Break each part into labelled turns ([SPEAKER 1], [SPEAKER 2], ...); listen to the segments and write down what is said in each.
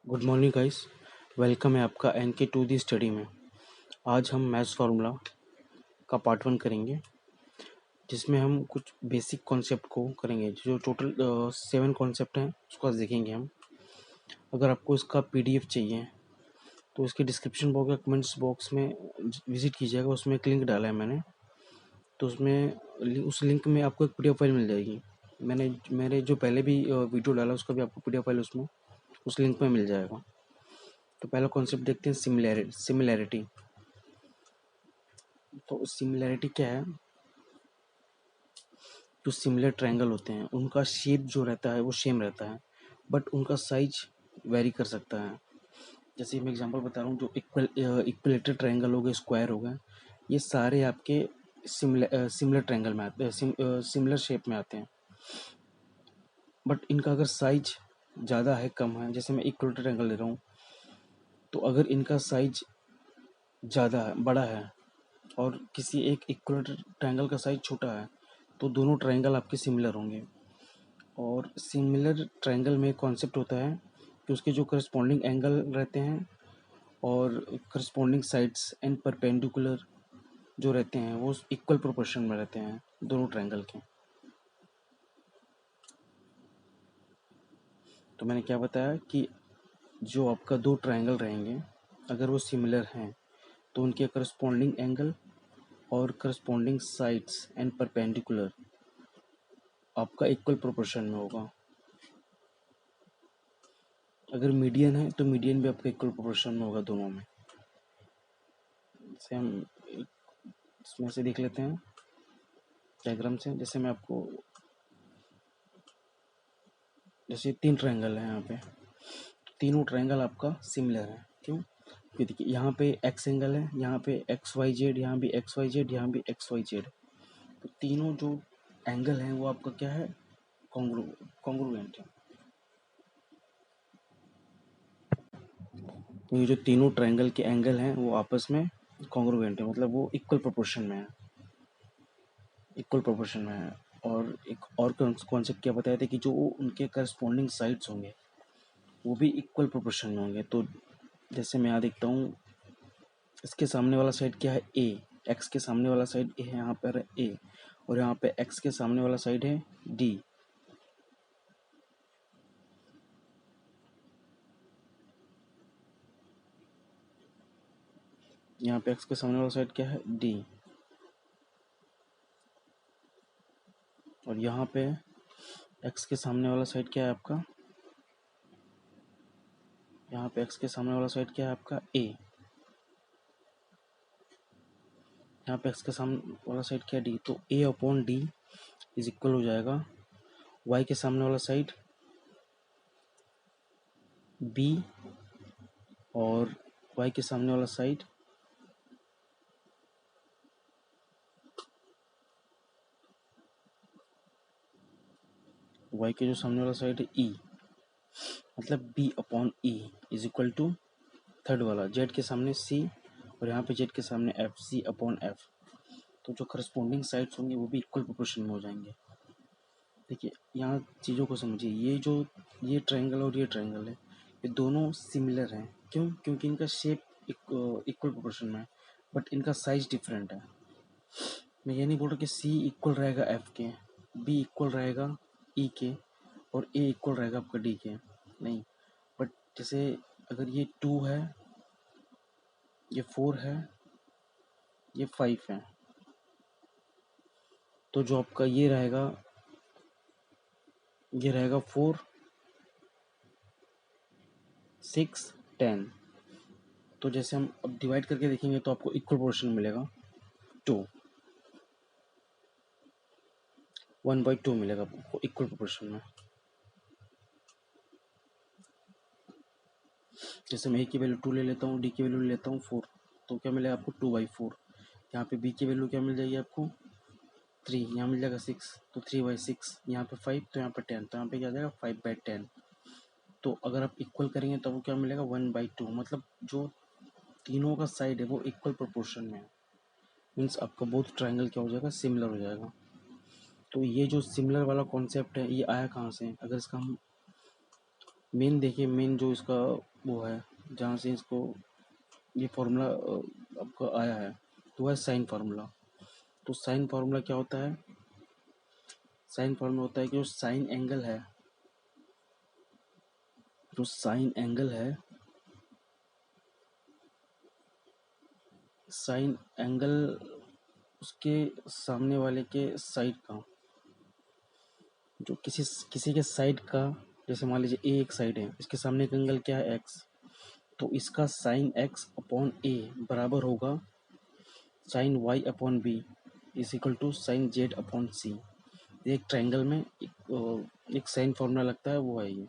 [SPEAKER 1] Good morning guys. Welcome है आपका N K to the study में। आज हम मैथ्स फार्मूला का पार्ट 1 करेंगे, जिसमें हम कुछ बेसिक कॉन्सेप्ट को करेंगे। जो टोटल 7 कॉन्सेप्ट हैं उसको आज देखेंगे हम। अगर आपको इसका पीडीएफ चाहिए तो इसके डिस्क्रिप्शन बॉक्स या कमेंट्स बॉक्स में विजिट कीजिएगा। उसमें एक लिंक डाला है मैंने, तो उसमें उस लिंक में आपको एक पीडीएफ फाइल मिल जाएगी। मेरे जो पहले भी वीडियो डाला उसका भी आपको पीडीएफ फाइल उसमें उस लिंक में मिल जाएगा। तो पहला कॉन्सेप्ट देखते हैं, सिमिलैरिटी। तो सिमिलैरिटी क्या है? जो सिमिलर ट्रायंगल होते हैं उनका शेप जो रहता है वो सेम रहता है, बट उनका साइज वेरी कर सकता है। जैसे मैं एग्जांपल बता रहा हूँ, जो इक्विलेटरल ट्रायंगल हो गए, स्क्वायर हो गए, ये सारे आपके सिमिलर ट्रायंगल में आते हैं, सिमिलर शेप में आते हैं। बट इनका अगर साइज ज़्यादा है कम है, जैसे मैं इक्विलेटरल ट्रायंगल ले रहा हूँ, तो अगर इनका साइज ज़्यादा है, बड़ा है, और किसी एक इक्विलेटरल ट्रायंगल का साइज छोटा है, तो दोनों ट्रायंगल आपके सिमिलर होंगे। और सिमिलर ट्रायंगल में कॉन्सेप्ट होता है कि उसके जो करस्पॉन्डिंग एंगल रहते हैं और करस्पॉन्डिंग साइड्स एंड परपेंडिकुलर जो रहते हैं वो इक्वल प्रोपोर्शन में रहते हैं दोनों ट्रायंगल के। तो मैंने क्या बताया कि जो आपका दो ट्रायंगल रहेंगे, अगर वो सिमिलर हैं तो उनके करस्पॉन्डिंग एंगल और करस्पॉन्डिंग साइड्स एंड परपेंडिकुलर आपका इक्वल प्रोपोर्शन में होगा। अगर मीडियन है तो मीडियन भी आपका इक्वल प्रोपोर्शन में होगा दोनों में। जैसे हम इसमें से देख लेते हैं डायग्राम से। जैसे मैं आपको, जैसे 3 ट्रायंगल है यहाँ पे, तीनों ट्रायंगल आपका सिमिलर है। क्यों? क्योंकि देखिए यहाँ पे एक्स एंगल है, यहाँ पे एक्स वाई जेड, यहाँ भी एक्स वाई जेड, यहाँ भी एक्स वाई जेड। तो तीनों जो एंगल हैं वो आपका क्या है? कॉन्ग्रुएंट है। तो ये जो तीनों ट्रायंगल के एंगल हैं वो आपस में कॉन्ग्रुएंट है, मतलब वो इक्वल प्रोपोर्शन में है, इक्वल प्रोपोर्शन में है। और एक और कॉन्सेप्ट क्या बताए थे कि जो उनके करस्पॉन्डिंग साइड्स होंगे वो भी इक्वल प्रोपोर्शन में होंगे। तो जैसे मैं यहाँ देखता हूँ, इसके सामने वाला साइड क्या है? ए। एक्स के सामने वाला साइड ए है, यहाँ पर है ए, और यहाँ पे एक्स के सामने वाला साइड है डी। यहाँ पे एक्स के सामने वाला साइड क्या है? डी। और यहाँ पे एक्स के सामने वाला साइड क्या है आपका? यहाँ पे एक्स के सामने वाला साइड क्या है आपका? ए। यहाँ पे एक्स के सामने वाला साइड क्या है? डी। तो ए अपॉन डी इज इक्वल हो जाएगा वाई के सामने वाला साइड बी, और वाई के सामने वाला साइड वाई के जो सामने वाला साइड है ई, मतलब B upon E is equal to third वाला जेड के सामने सी, और यहाँ पे जेड के सामने एफ, सी अपॉन एफ। तो जो करस्पॉन्डिंग साइड्स होंगे वो भी इक्वल प्रोपोर्शन में हो जाएंगे। देखिए यहाँ चीज़ों को समझिए, ये ट्रायंगल और ये ट्रायंगल है, ये दोनों सिमिलर हैं। क्यों? क्योंकि इनका शेप इक्वल प्रोपोर्शन में है, बट इनका साइज डिफरेंट है। मैं ये नहीं बोल रहा कि सी इक्वल रहेगा एफ के, बी इक्वल रहेगा ई के, और ए इक्वल रहेगा आपका डी के, नहीं। बट जैसे अगर ये 2 है, ये 4 है, ये 5 है, तो जो आपका ये रहेगा 4, 6, 10। तो जैसे हम अब डिवाइड करके देखेंगे तो आपको इक्वल प्रोपोर्शन मिलेगा 2, 1/2 मिलेगा आपको इक्वल प्रोपोर्शन में। जैसे मैं ए की वैल्यू 2 ले लेता हूँ, डी की वैल्यू ले लेता हूँ 4, तो क्या मिलेगा आपको? 2/4। यहाँ पे बी की वैल्यू क्या मिल जाएगी आपको? 3, यहाँ मिल जाएगा 6, तो 3/6। यहाँ पे 5, तो यहाँ पे 10, तो यहाँ पे क्या आ जाएगा? 5/10। तो अगर आप इक्वल करेंगे तो वो क्या मिलेगा? 1/2। मतलब जो तीनों का साइड है वो इक्वल प्रोपोर्शन में है, मीन्स आपका बोथ ट्रायंगल क्या हो जाएगा? सिमिलर हो जाएगा। तो ये जो सिमिलर वाला कॉन्सेप्ट है ये आया कहाँ से? अगर इसका हम मेन देखिए, मेन जो इसका वो है, जहाँ से इसको ये फॉर्मूला आपका आया है, तो है साइन फार्मूला। तो साइन फार्मूला क्या होता है? साइन फार्मूला होता है कि जो साइन एंगल है, जो साइन एंगल है, साइन एंगल उसके सामने वाले के साइड का, जो किसी किसी के साइड का, जैसे मान लीजिए ए एक साइड है, इसके सामने का एंगल क्या है? एक्स। तो इसका साइन एक्स अपॉन ए बराबर होगा sine Y upon B is equal to sine Z upon C. एक ट्रायंगल में एक साइन फार्मूला लगता है, वो है ये।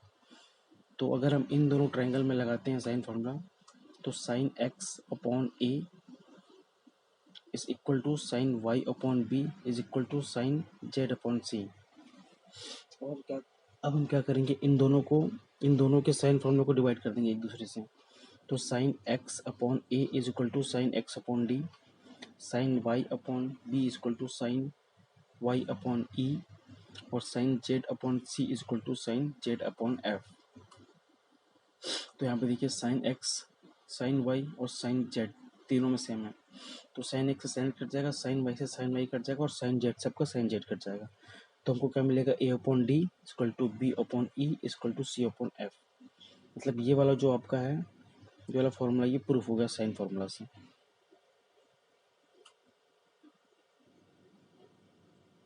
[SPEAKER 1] तो अगर हम इन दोनों ट्रायंगल में लगाते हैं साइन फार्मूला, तो sine X upon A is equal to sine Y upon B is equal to sine Z upon C. और क्या, अब हम क्या करेंगे, इन दोनों के साइन फार्मूला को डिवाइड कर देंगे एक दूसरे से। तो sine X upon A is equal to sine X upon D, sine Y upon B is equal to sine Y upon E, और sine Z upon C is equal to sine Z upon F. तो यहाँ पे देखिए sine X, sine Y और sine Z तीनों में same है। तो साइन एक्स से साइन कट जाएगा, साइन वाई से साइन वाई कट जाएगा, और साइन जेड से आपका साइन जेड कट जाएगा। तो हमको क्या मिलेगा? A upon D equal to B upon E equal to C upon F. मतलब ये वाला जो आपका है, ये वाला फॉर्मूला, ये प्रूफ हो गया साइन फार्मूला से।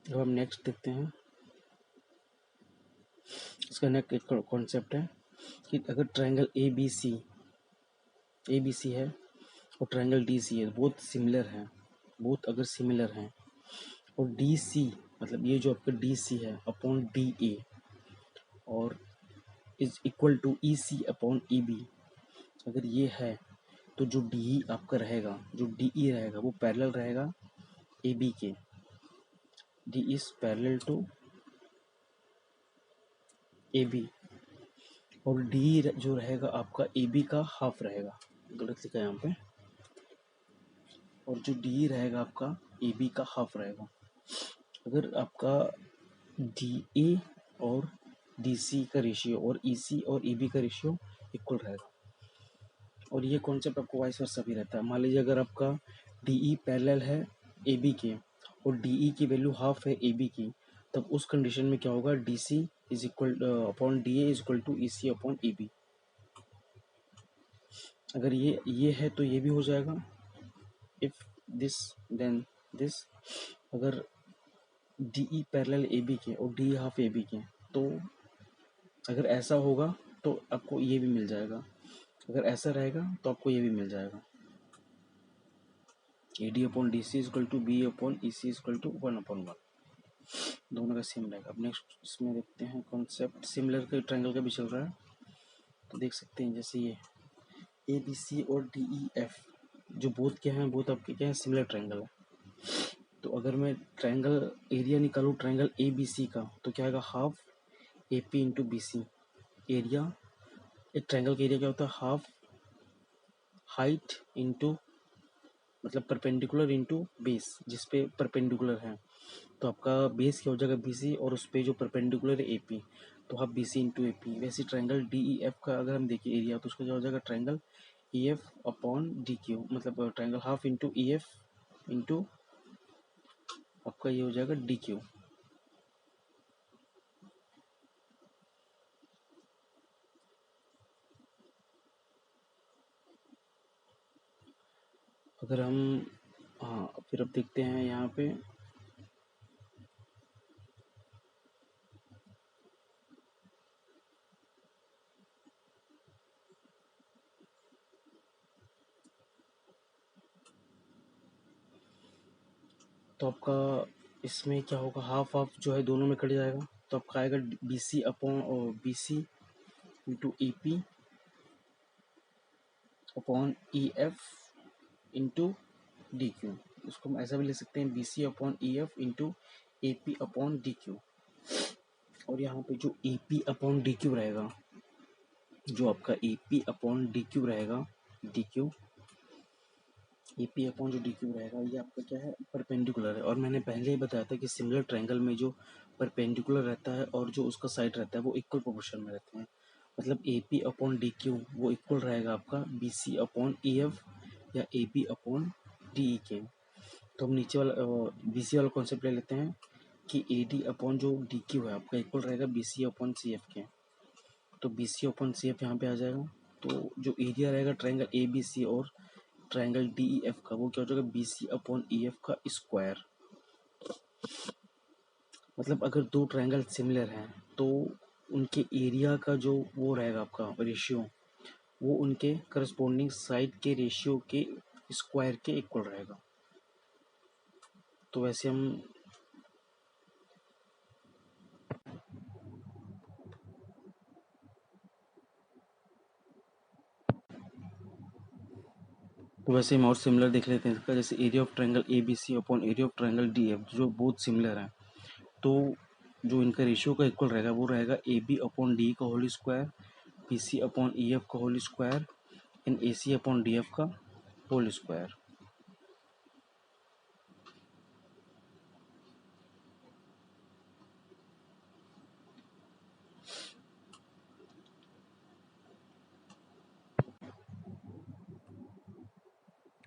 [SPEAKER 1] अब हम नेक्स्ट देखते हैं। इसका नेक्स्ट एक कॉन्सेप्ट है कि अगर ट्रायंगल ए बी सी है और ट्रायंगल डी सी है, बहुत सिमिलर है, बहुत अगर सिमिलर हैं, और डी सी मतलब ये जो आपका डी सी है अपॉन डी ए और is equal to E C upon E B, अगर ये है, तो जो डी ई आपका रहेगा, जो डी ई रहेगा, वो पैरेलल रहेगा ए बी के। D is parallel to A B, और डी जो रहेगा आपका ए बी का हाफ रहेगा, गलत लिखा है यहाँ पे, और जो डी रहेगा आपका ए बी का हाफ रहेगा। अगर आपका डी ए और डी सी का रेशियो और ई सी और ई बी का रेशियो इक्वल रहेगा, और ये कॉन्सेप्ट आपको वाइस वर्सा भी रहता है। मान लीजिए अगर आपका डी ई पैरेलल है ए बी के और डी ई की वैल्यू हाफ है ए बी की, तब उस कंडीशन में क्या होगा? D C is equal upon D A is equal to E C upon E B. अगर ये है तो ये भी हो जाएगा, इफ दिस देन दिस। अगर D E parallel A B के और डी हाफ ए बी के, तो अगर ऐसा होगा तो आपको ये भी मिल जाएगा, अगर ऐसा रहेगा तो आपको ये भी मिल जाएगा। A D upon D C is equal to B upon E C is equal to 1/1, दोनों का सेम रहेगा। अब नेक्स्ट इसमें देखते हैं कॉन्सेप्ट सिमिलर के ट्रायंगल का भी चल रहा है। तो देख सकते हैं जैसे ये ए बी सी और डी ई एफ, जो बोथ क्या हैं, बोथ आपके क्या हैं? सिमिलर ट्रायंगल है। तो अगर मैं ट्रायंगल एरिया निकालूँ ट्रायंगल ए बी सी का, तो क्या आएगा? Half A P into B C. Area, एक ट्रायंगल का एरिया क्या होता है? हाफ हाइट इंटू, मतलब परपेंडिकुलर इंटू बेस, जिस पे परपेंडिकुलर है। तो आपका बेस क्या हो जाएगा? बी सी, और उस पे जो परपेंडिकुलर है ए पी, तो half B C into A P. वैसे ट्रायंगल डी ई एफ का अगर हम देखिए एरिया, तो उसका क्या हो जाएगा? Triangle E F upon D Q, मतलब triangle half into E F into आपका ये हो जाएगा डी क्यू। अगर हम, हाँ फिर अब देखते हैं यहाँ पे, तो आपका इसमें क्या होगा? हाफ हाफ जो है दोनों में कट जाएगा, तो आपका आएगा B C upon B C into E P upon E F into D Q. उसको हम ऐसा भी लिख सकते हैं, B C upon E F into A P upon D Q. और यहाँ पे जो A P upon D Q रहेगा, जो आपका A P upon D Q रहेगा, D Q A P upon जो डी क्यू रहेगा, ये आपका क्या है? परपेंडिकुलर है। और मैंने पहले ही बताया था कि सिमिलर ट्रायंगल में जो परपेंडिकुलर रहता है और जो उसका साइड रहता है, वो इक्वल प्रोपोर्शन में रहते हैं। मतलब A P upon D Q वो इक्वल रहेगा आपका B C upon E F या A B upon D E के। तो हम नीचे वाला बी सी वाला कॉन्सेप्ट ले लेते हैं कि ए डी अपॉन जो डी क्यू है आपका इक्वल रहेगा B C upon C F के। तो B C upon C F यहाँ पे आ जाएगा। तो जो एरिया रहेगा ट्रायंगल ए बी सी और ट्रायंगल डी ई एफ का वो क्या हो जाएगा B C upon E F का स्क्वायर। मतलब अगर दो ट्रायंगल सिमिलर हैं तो उनके एरिया का जो वो रहेगा आपका रेशियो वो उनके करस्पॉन्डिंग साइड के रेशियो के स्क्वायर के इक्वल रहेगा। तो वैसे हम और सिमिलर देख लेते हैं इसका। जैसे area of triangle A B C upon area of triangle D F जो बहुत सिमिलर है तो जो इनका रेशियो का इक्वल रहेगा वो रहेगा ए बी अपॉन डी का whole square B C upon E F का whole square and A C upon D F का होल स्क्वायर।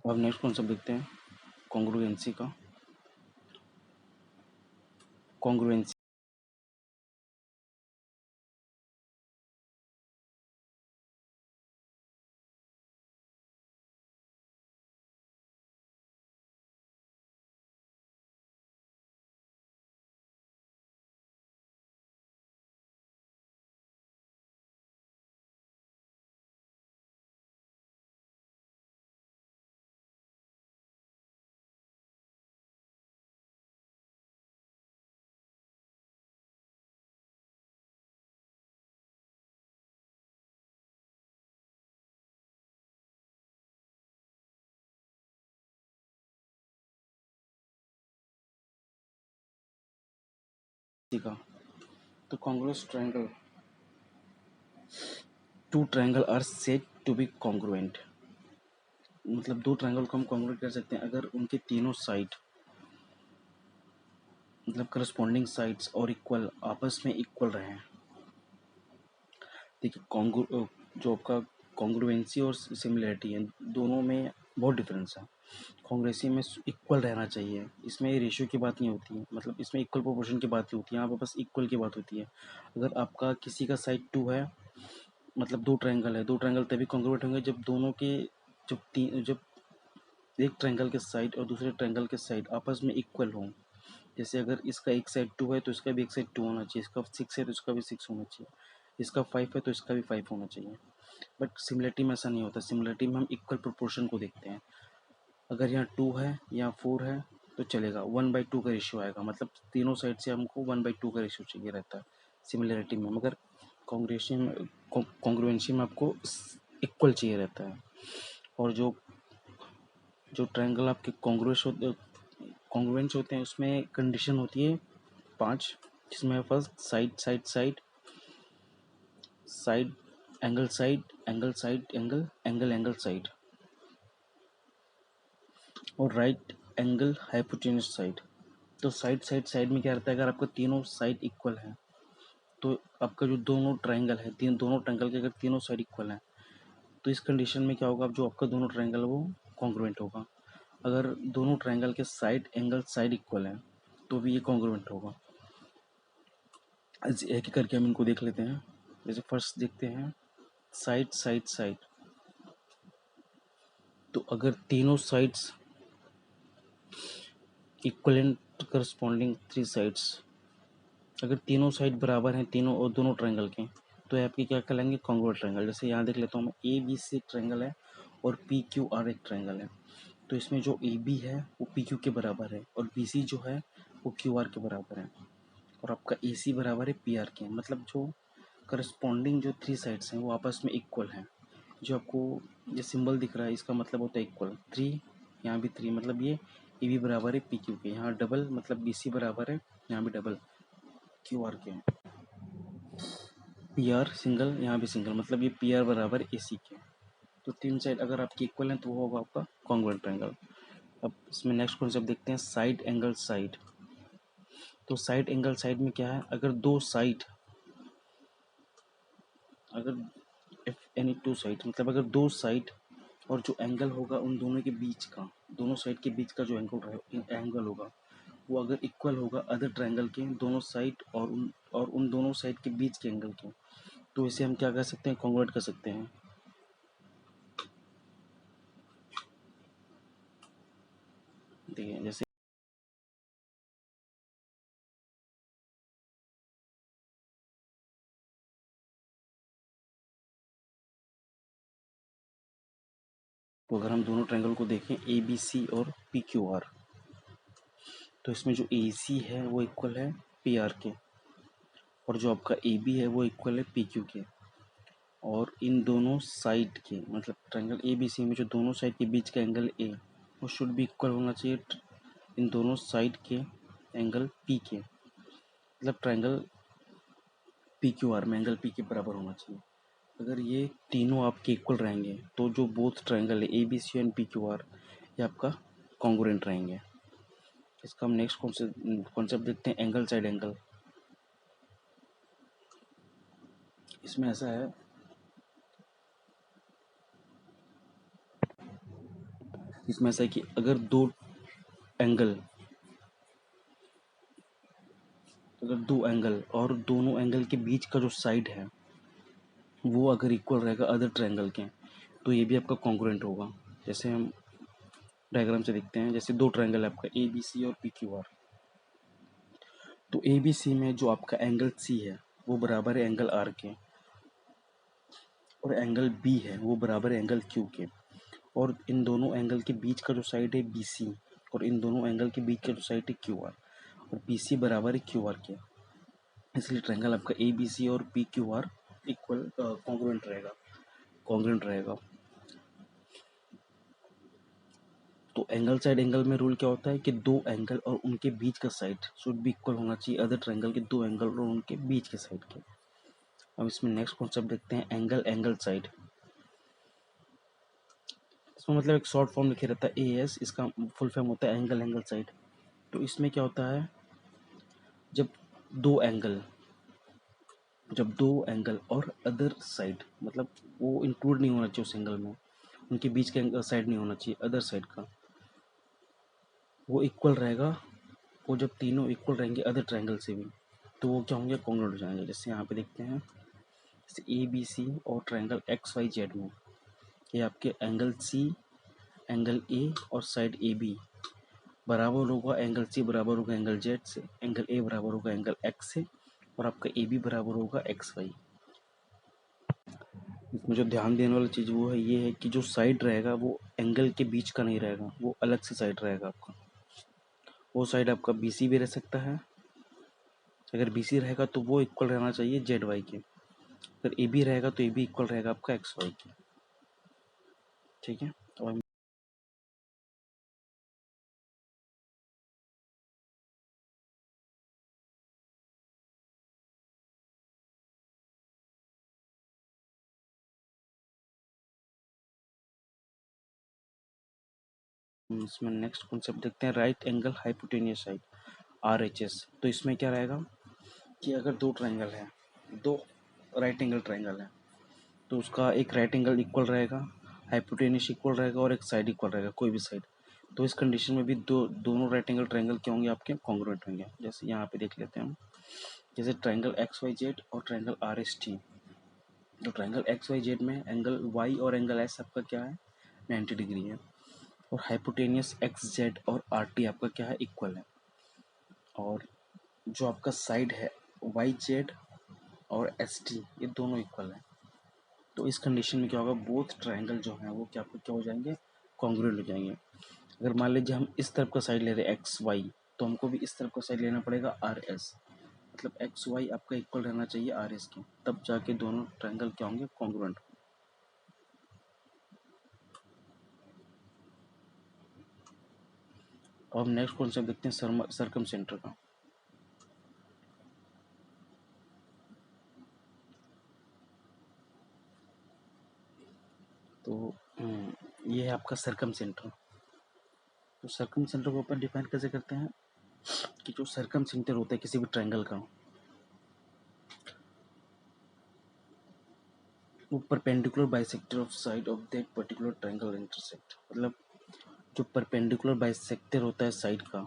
[SPEAKER 1] अब नेक्स्ट कॉन्सेप्ट देखते हैं कॉन्ग्रुएंसी का। कॉन्ग्रुएंसी का। तो congruence triangle to triangle are said to be congruent. मतलब दो ट्रायंगल को हम कॉन्ग्रुएंट कर सकते हैं अगर उनके तीनों साइड मतलब करस्पॉन्डिंग साइड्स और इक्वल आपस में इक्वल रहे। देखिए जो आपका कॉन्ग्रुएंसी और सिमिलरिटी है दोनों में बहुत डिफरेंस है। कॉन्ग्रुएंसी में इक्वल रहना चाहिए, इसमें रेशियो की बात नहीं होती है, मतलब इसमें इक्वल प्रोपोर्शन की बात नहीं होती है, यहाँ पे बस इक्वल की बात होती है। अगर आपका किसी का साइड 2 है मतलब दो ट्रायंगल है, दो ट्रायंगल तभी कॉन्ग्रुएंट होंगे जब दोनों के जब एक ट्रायंगल के साइड और दूसरे ट्रायंगल के साइड आपस में इक्वल हों। जैसे अगर इसका एक साइड 2 है तो इसका भी एक साइड 2 होना चाहिए, इसका 6 है तो इसका भी 6 होना चाहिए, इसका 5 है तो इसका भी 5 होना चाहिए। बट सिमिलरिटी में ऐसा नहीं होता। सिमिलरिटी में हम इक्वल प्रोपोर्शन को देखते हैं। अगर यहाँ 2 है यहाँ 4 है तो चलेगा, 1/2 का रेशियो आएगा, मतलब तीनों साइड से हमको 1/2 का रेशियो चाहिए रहता है सिमिलरिटी में। मगर कॉन्ग्रुएंसी में आपको इक्वल चाहिए रहता है। और जो जो ट्रायंगल आपके कॉन्ग्रुएंस होते हैं उसमें कंडीशन होती है 5, जिसमें first side side side side angle side angle side angle angle angle side और राइट एंगल हाइपोटेन्यूज साइड। तो साइड साइड साइड में क्या रहता है, अगर आपका तीनों साइड इक्वल है तो आपका जो दोनों ट्रायंगल है दोनों ट्रायंगल के अगर तीनों साइड इक्वल हैं तो इस कंडीशन में क्या होगा, जो आपका दोनों ट्रायंगल है वो कॉन्ग्रुएंट होगा। अगर दोनों ट्रायंगल के साइड एंगल साइड इक्वल हैं तो भी ये कॉन्ग्रुएंट होगा। एक एक करके हम इनको देख लेते हैं। जैसे फर्स्ट देखते हैं साइड साइड साइड। तो अगर तीनों sides equivalent corresponding three sides, अगर तीनों साइड बराबर हैं तीनों और दोनों ट्रायंगल के तो ये आपके क्या कहलाएंगे कॉन्ग्रुएंट ट्रायंगल। जैसे यहाँ देख लेता हूँ मैं, ए बी सी एक ट्रायंगल है और पी क्यू आर एक ट्रायंगल है। तो इसमें जो ए बी है वो पी क्यू के बराबर है और बी सी जो है वो क्यू आर के बराबर है और आपका ए सी बराबर है पी आर के। मतलब जो करस्पॉन्डिंग जो थ्री साइड्स हैं वो आपस में इक्वल हैं। जो आपको ये सिंबल दिख रहा है इसका मतलब होता है इक्वल। 3 यहाँ भी 3, मतलब ये ए बी बराबर है पी क्यू के। यहाँ डबल मतलब बी सी बराबर है, यहाँ भी डबल क्यू आर के। पी आर सिंगल, यहाँ भी सिंगल, मतलब ये पी आर बराबर ए सी के। तो तीन साइड अगर आपकी इक्वल हैं तो वो होगा आपका कॉन्ग्रुएंट ट्रायंगल। अब इसमें नेक्स्ट कॉन्सेप्ट देखते हैं साइड एंगल साइड। तो साइड एंगल साइड में क्या है, अगर दो साइड अगर इफ एनी टू साइड मतलब अगर दो साइड और जो एंगल होगा उन दोनों के बीच का, दोनों साइड के बीच का जो एंगल होगा वो अगर इक्वल होगा अदर ट्रायंगल के दोनों साइड और उन दोनों साइड के बीच के एंगल के, तो इसे हम क्या कर सकते हैं, कॉन्ग्रुएंट कर सकते हैं। देखिए जैसे तो अगर हम दोनों ट्रायंगल को देखें ए बी सी और पी क्यू आर, तो इसमें जो ए सी है वो इक्वल है पी आर के, और जो आपका ए बी है वो इक्वल है पी क्यू के, और इन दोनों साइड के मतलब ट्रायंगल ए बी सी में जो दोनों साइड के बीच का एंगल ए वो शुड भी इक्वल होना चाहिए इन दोनों साइड के एंगल पी के, मतलब ट्रायंगल पी क्यू आर में एंगल पी के बराबर होना चाहिए। अगर ये तीनों आपके इक्वल रहेंगे तो जो बोथ ट्रायंगल है A B C and P Q R ये आपका कॉन्ग्रुएंट रहेंगे। इसका हम नेक्स्ट कॉन्सेप्ट देखते हैं, एंगल साइड एंगल। इसमें ऐसा है, कि एंगल अगर दो एंगल और दोनों एंगल के बीच का जो साइड है वो अगर इक्वल रहेगा अदर ट्रायंगल के, तो ये भी आपका कॉन्ग्रुएंट होगा। जैसे हम डायग्राम से देखते हैं, जैसे दो ट्रायंगल है आपका ए बी सी और पी क्यू आर, तो ए बी सी में जो आपका एंगल सी है वो बराबर है एंगल आर के, और एंगल बी है वो बराबर है एंगल क्यू के, और इन दोनों एंगल के बीच का जो साइड है बी सी, और इन दोनों एंगल के बीच का जो साइड है क्यू आर, और बी सी बराबर है क्यू आर के, इसलिए ट्रायंगल आपका ए बी सी और P Q are equal congruent रहेगा। तो एंगल साइड एंगल में रूल क्या होता है कि दो एंगल और उनके बीच का साइड शुड भी इक्वल होना चाहिए अदर ट्रायंगल के दो एंगल और उनके बीच के साइड के। अब इसमें नेक्स्ट कॉन्सेप्ट देखते हैं, एंगल साइड। इसमें मतलब एक शॉर्ट फॉर्म लिखे रहता है ए एस, इसका फुल फॉर्म होता है एंगल साइड। तो इसमें क्या होता है, जब दो एंगल और अदर साइड मतलब वो इंक्लूड नहीं होना चाहिए उस एंगल में, उनके बीच का साइड नहीं होना चाहिए अदर साइड का, वो इक्वल रहेगा। वो जब तीनों इक्वल रहेंगे अदर ट्रायंगल से भी तो वो क्या होंगे, कॉन्ग्रुएंट हो जाएंगे। जैसे यहाँ पे देखते हैं, जैसे ए बी सी और ट्रायंगल एक्स वाई जेड में ये आपके एंगल सी, एंगल ए और साइड ए बी बराबर होगा एंगल सी बराबर होगा एंगल जेड से, एंगल ए बराबर होगा एंगल एक्स से, और आपका ए बी बराबर होगा एक्स वाई। इसमें जो ध्यान देने वाली चीज़ वो है, ये है कि जो साइड रहेगा वो एंगल के बीच का नहीं रहेगा, वो अलग से साइड रहेगा आपका। वो साइड आपका बी सी भी रह सकता है, अगर बी सी रहेगा तो वो इक्वल रहना चाहिए जेड वाई के, अगर ए बी रहेगा तो ए बी इक्वल रहेगा आपका एक्स वाई के। ठीक है, और इसमें नेक्स्ट कॉन्सेप्ट देखते हैं, right angle hypotenuse side R H S. तो इसमें क्या रहेगा कि अगर दो ट्रायंगल है, दो राइट एंगल ट्रायंगल है, तो उसका एक राइट एंगल इक्वल रहेगा, हाइपोटेनियस इक्वल रहेगा और एक साइड इक्वल रहेगा, कोई भी साइड। तो इस कंडीशन में भी दोनों राइट एंगल ट्रायंगल क्या होंगे आपके, कॉन्ग्रुएंट होंगे। जैसे यहाँ पे देख लेते हैं हम, जैसे ट्रायंगल एक्स वाई जेड और ट्रायंगल आर एस टी। तो ट्रायंगल एक्स वाई जेड में एंगल वाई और एंगल एस आपका क्या है, 90 डिग्री है, और हाइपोटेनियस एक्स जेड और आर टी आपका क्या है, इक्वल है। और जो आपका साइड है वाई जेड और एस टी ये दोनों इक्वल है। तो इस कंडीशन में क्या होगा, बोथ ट्रायंगल जो हैं वो क्या हो जाएंगे, कॉन्ग्रुएंट हो जाएंगे। अगर मान लीजिए हम इस तरफ का साइड ले रहे हैं एक्स वाई, तो हमको भी इस तरफ का साइड लेना पड़ेगा आर एस, मतलब एक्स वाई आपका इक्वल रहना चाहिए आर एस के, तब जाके दोनों ट्रायंगल क्या होंगे, कॉन्ग्रुएंट। अब हम नेक्स्ट कॉन्सेप्ट देखते हैं, सर्कम सेंटर का। तो ये है आपका सर्कम सेंटर। तो सर्कम सेंटर को ऊपर डिफाइन कैसे करते हैं कि जो सर्कम सेंटर होता है किसी भी ट्रायंगल का, वो perpendicular bisector of side of that particular triangle intersect, मतलब जो परपेंडिकुलर बाइसेक्टर होता है साइड का,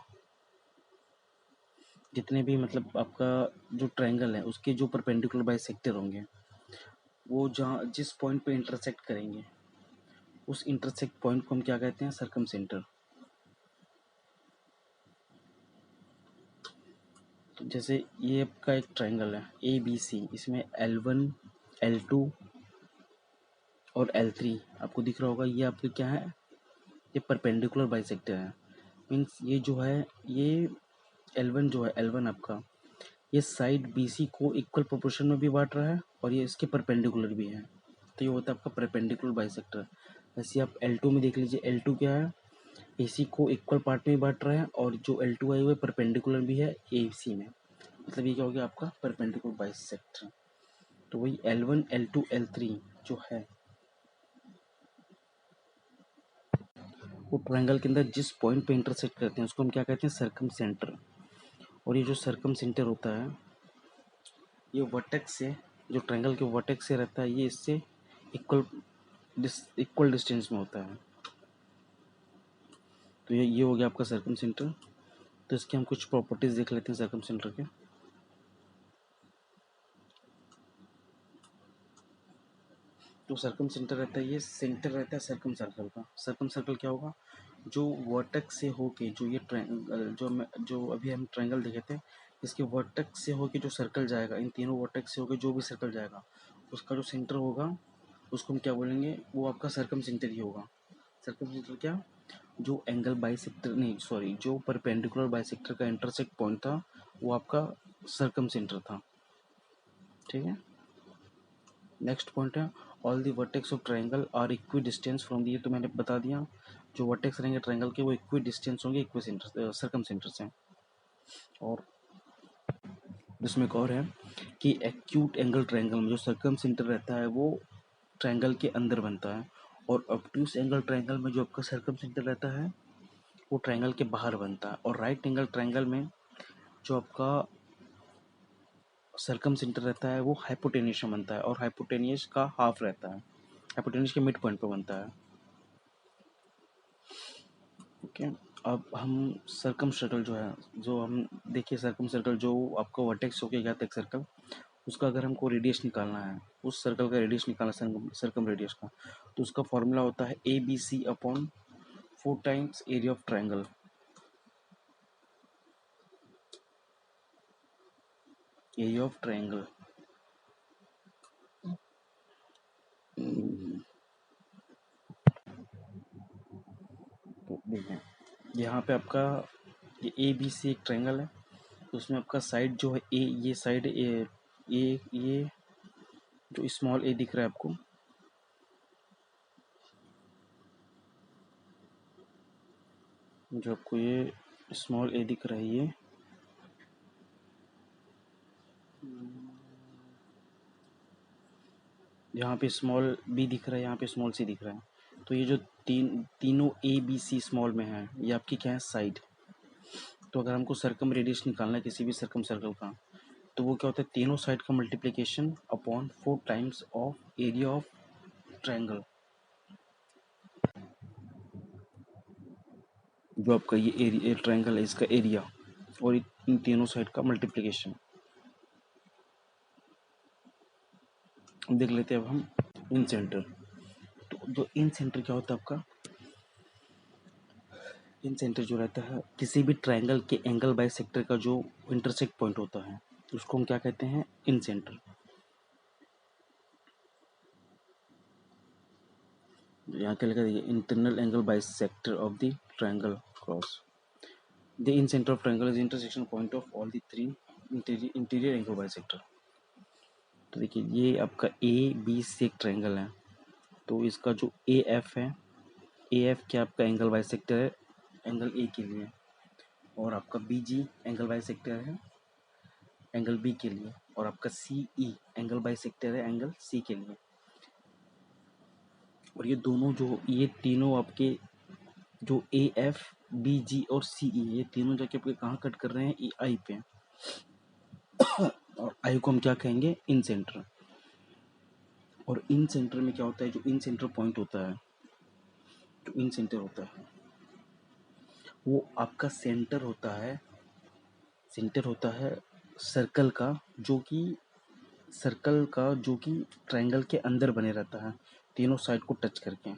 [SPEAKER 1] जितने भी मतलब आपका जो ट्रायंगल है उसके जो परपेंडिकुलर बाइसेक्टर होंगे वो जहाँ जिस पॉइंट पे इंटरसेक्ट करेंगे उस इंटरसेक्ट पॉइंट को हम क्या कहते हैं, सर्कम सेंटर। तो जैसे ये आपका एक ट्रायंगल है ए बी सी, इसमें L1 L2 और L3 आपको दिख रहा होगा, ये आपके क्या है, ये परपेंडिकुलर बाइसेक्टर है। मीन्स ये जो है ये L1 जो है L1 आपका ये साइड BC को इक्वल प्रोपोर्शन में भी बांट रहा है और ये इसके परपेंडिकुलर भी है, तो ये होता है आपका परपेंडिकुलर बाइसेक्टर। ऐसे आप L2 में देख लीजिए, L2 क्या है, AC को इक्वल पार्ट में बांट रहा है और जो L2 है वो परपेंडिकुलर भी है AC में, मतलब ये क्या हो गया आपका परपेंडिकुलर बाइसेक्टर। तो वही L1 L2 L3 जो है वो ट्रायंगल के अंदर जिस पॉइंट पे इंटरसेक्ट करते हैं उसको हम क्या कहते हैं, सर्कम सेंटर। और ये जो सर्कम सेंटर होता है ये वर्टेक्स से, जो ट्रायंगल के वर्टेक्स से रहता है, ये इससे इक्वल इक्वल डिस्टेंस में होता है। तो ये हो गया आपका सर्कम सेंटर। तो इसके हम कुछ प्रॉपर्टीज देख लेते हैं सर्कम सेंटर के। जो सर्कम सेंटर रहता है ये सेंटर रहता है सर्कम सर्कल का। सर्कम सर्कल क्या होगा, जो वर्टेक्स से होके जो ये ट्रायंगल जो अभी हम ट्रायंगल देखे थे, इसके वर्टेक्स से होके जो सर्कल जाएगा, इन तीनों वर्टेक्स से होके जो भी सर्कल जाएगा उसका जो सेंटर होगा उसको हम क्या बोलेंगे, वो आपका सर्कम सेंटर ही होगा। सर्कम सेंटर क्या, जो एंगल बाइसेक्टर नहीं सॉरी जो परपेंडिकुलर बाइसेक्टर का इंटरसेक्ट पॉइंट था वो आपका सर्कम सेंटर था। ठीक है, नेक्स्ट पॉइंट है all the vertex of triangle are equidistance from the, ये तो मैंने बता दिया, जो वर्टेक्स रहेंगे ट्रायंगल के वो इक्वी डिस्टेंस होंगे इक्वी सेंटर सर्कम सेंटर से। और इसमें एक और है कि एक्यूट एंगल ट्रायंगल में जो सर्कम सेंटर रहता है वो ट्रायंगल के अंदर बनता है, और ऑब्ट्यूस एंगल ट्रायंगल में जो आपका सर्कम सेंटर रहता है वो ट्रायंगल के बाहर बनता है। और राइट एंगल ट्रायंगल में जो आपका सर्कम सेंटर रहता है वो हाइपोटेन्यूस में बनता है, और हाइपोटेन्यूस का हाफ रहता है, हाइपोटेन्यूस के मिड पॉइंट पे बनता है। ओके, अब हम सर्कम सर्कल जो है, जो हम देखिए सर्कम सर्कल जो आपको वर्टेक्स होके गया था एक सर्कल, उसका अगर हमको रेडियस निकालना है, उस सर्कल का रेडियस निकालना सर्कम रेडियस का, तो उसका फॉर्मूला होता है ABC upon 4 times area of triangle. Area of triangle तो देखिए यहाँ पे आपका ये ABC एक ट्रायंगल है, उसमें आपका साइड जो है ए, ये साइड ये जो स्मॉल ए दिख रहा है आपको, जो आपको ये स्मॉल ए दिख रहा है, ये यहाँ पे स्मॉल बी दिख रहा है, यहाँ पे स्मॉल सी दिख रहा है। तो ये जो तीनों ABC स्मॉल में है ये आपकी क्या है, साइड। तो अगर हमको सर्कम रेडियस निकालना है किसी भी सर्कम सर्कल का, तो वो क्या होता है, तीनों साइड का multiplication upon 4 times of area of triangle, जो आपका ये एरिया ट्रायंगल है इसका एरिया, और इन तीनों साइड का मल्टीप्लिकेशन। देख लेते हैं अब हम इन सेंटर। तो जो इन सेंटर क्या होता है आपका, इन सेंटर जो रहता है किसी भी ट्रायंगल के एंगल बाइसेक्टर का जो इंटरसेक्ट पॉइंट होता है उसको हम क्या कहते हैं, इन सेंटर। यहाँ क्या लिखा है, internal angle bisector of the triangle cross the incentre of triangle is intersection point of all the three interior angle bisector. तो देखिए ये आपका ABC एक ट्रायंगल है, तो इसका जो AF है, AF क्या आपका एंगल बाइसेक्टर है एंगल A के लिए, और आपका BG एंगल बाइसेक्टर है एंगल B के लिए, और आपका CE एंगल बाइसेक्टर है एंगल C के लिए। और ये दोनों जो ये तीनों आपके जो AF BG और CE ये तीनों जाके आपके कहाँ कट कर रहे हैं, I पे, और I को हम क्या कहेंगे, इन सेंटर। और इन सेंटर में क्या होता है, जो इन सेंटर पॉइंट होता है, जो इन सेंटर होता है वो आपका सेंटर होता है सर्कल का जो कि ट्रायंगल के अंदर बने रहता है, तीनों साइड को टच करके।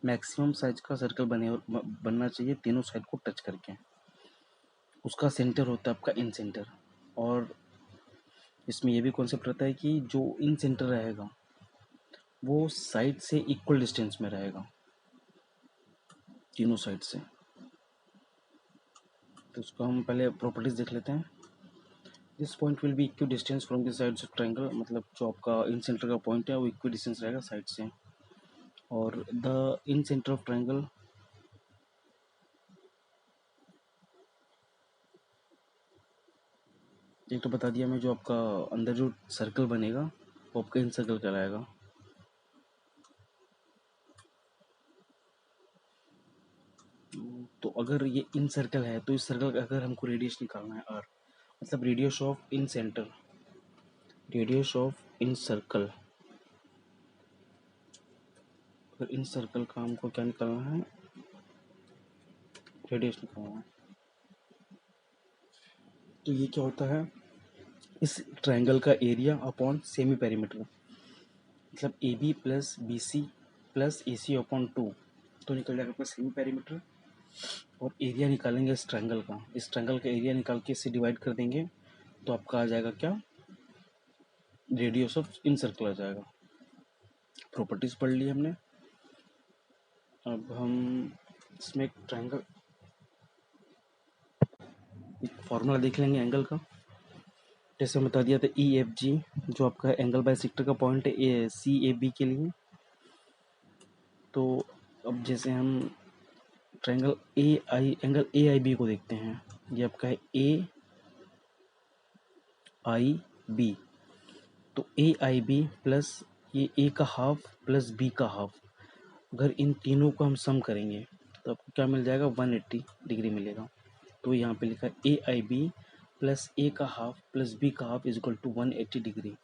[SPEAKER 1] मैक्सिमम साइज का सर्कल बनना चाहिए तीनों साइड को टच करके। उसका सेंटर होता है आपका इन सेंटर। और इसमें ये भी कॉन्सेप्ट रहता है कि जो इन सेंटर रहेगा वो साइड से इक्वल डिस्टेंस में रहेगा, तीनों साइड से। तो उसको हम पहले प्रॉपर्टीज देख लेते हैं। This point will be equi distance from the sides of triangle, मतलब जो आपका इन सेंटर का पॉइंट है वो इक्वी डिस्टेंस रहेगा साइड से। और the incentre of triangle एक तो बता दिया मैं, जो आपका अंदर जो सर्कल बनेगा वो आपका इन सर्कल कहलाएगा। तो अगर ये इन सर्कल है तो इस सर्कल का अगर हमको रेडियस निकालना है r, मतलब radius of in centre, radius of in circle, अगर इन सर्कल का हमको क्या निकालना है, रेडियस निकालना है। तो ये क्या होता है, इस ट्रायंगल का एरिया अपॉन सेमी पेरीमीटर, मतलब A B plus B C plus A C upon 2, तो निकल जाएगा आपका सेमी पेरीमीटर। और एरिया निकालेंगे इस ट्रायंगल का, इस ट्रायंगल का एरिया निकाल के इससे डिवाइड कर देंगे तो आपका आ जाएगा क्या, रेडियस ऑफ इन सर्कल आ जाएगा। प्रॉपर्टीज पढ़ ली हमने। अब हम इसमें एक ट्रायंगल, एक फॉर्मूला देख लेंगे एंगल का। जैसे बता दिया था ई एफ जी, जो आपका एंगल बाय सेक्टर का पॉइंट है सी ए बी के लिए। तो अब जैसे हम triangle angle A I B को देखते हैं, ये आपका है ए आई बी। तो ए आई बी प्लस ये ए का हाफ प्लस बी का हाफ, अगर इन तीनों को हम सम करेंगे तो आपको क्या मिल जाएगा, 180 डिग्री मिलेगा। तो यहाँ पे लिखा है A I B plus A का हाफ प्लस बी का half is equal to 180 degree.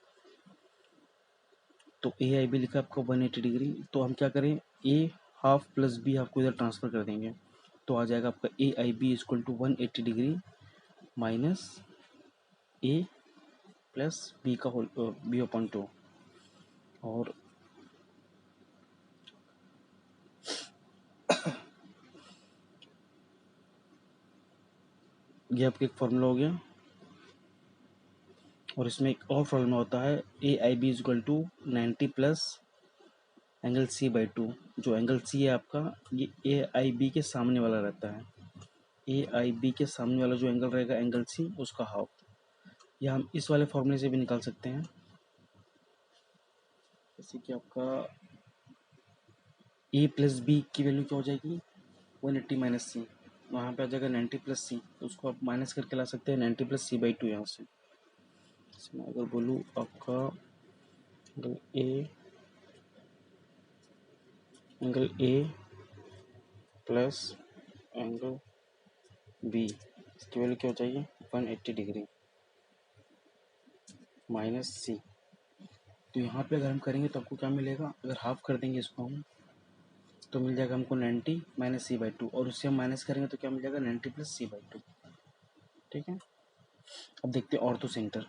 [SPEAKER 1] तो ए आई बी लिखा है आपका 180 डिग्री, तो हम क्या करें, A half plus B half को इधर ट्रांसफर कर देंगे तो आ जाएगा आपका A I B is equal to 180 degree minus A plus B का होल बी अपॉन 2। और ये आपका एक फॉर्मूला हो गया। और इसमें एक और फॉर्मूला होता है A I B is equal to 90 plus angle C by 2। जो एंगल सी है आपका, ये ए आई बी के सामने वाला रहता है, ए आई बी के सामने वाला जो एंगल रहेगा एंगल सी, उसका हाफ। या हम इस वाले फॉर्मूले से भी निकाल सकते हैं, जैसे कि आपका ए प्लस बी की वैल्यू क्या हो जाएगी, 180 माइनस सी, वहाँ पे आ जाएगा 90 प्लस सी, तो उसको आप माइनस करके ला सकते हैं 90 प्लस सी बाई 2 यहाँ से। इसमें अगर बोलूँ आपका angle A plus angle B, इसकी वैल्यू क्या हो जाएगी, 180 डिग्री माइनस सी। तो यहाँ पे अगर हम करेंगे तो आपको क्या मिलेगा, अगर हाफ कर देंगे इसको हम तो मिल जाएगा हमको 90 माइनस सी बाई 2, और उससे हम माइनस करेंगे तो क्या मिल जाएगा, 90 प्लस सी बाई 2। ठीक है। अब देखते हैं ऑर्थो सेंटर।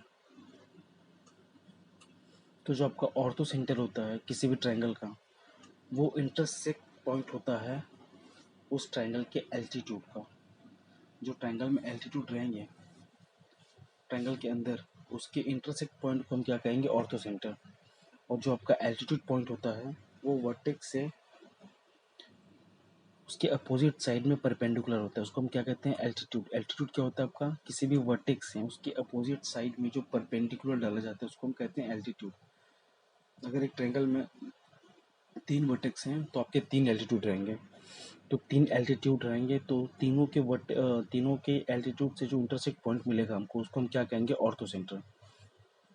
[SPEAKER 1] तो जो आपका ऑर्थो सेंटर होता है किसी भी ट्रायंगल का, वो इंटरसेक्ट पॉइंट होता है उस ट्रायंगल के एल्टीट्यूड का। जो ट्रायंगल में एल्टीट्यूड रहेंगे ट्रायंगल के अंदर, उसके इंटरसेक्ट पॉइंट को हम क्या कहेंगे, ऑर्थो सेंटर। और जो आपका एल्टीट्यूड पॉइंट होता है वो वर्टेक्स से उसके अपोजिट साइड में परपेंडिकुलर होता है, उसको हम क्या कहते हैं, एल्टीट्यूड। एल्टीट्यूड क्या होता है आपका, किसी भी वर्टेक्स से उसके अपोजिट साइड में जो परपेंडिकुलर डाला जाता है उसको हम कहते हैं एल्टीट्यूड। अगर एक ट्रायंगल में 3 वर्टेक्स हैं तो आपके 3 एल्टीट्यूड रहेंगे। तो 3 एल्टीट्यूड रहेंगे तो तीनों के एल्टीट्यूड से जो इंटरसेक्ट पॉइंट मिलेगा हमको, उसको हम क्या कहेंगे, ऑर्थो सेंटर।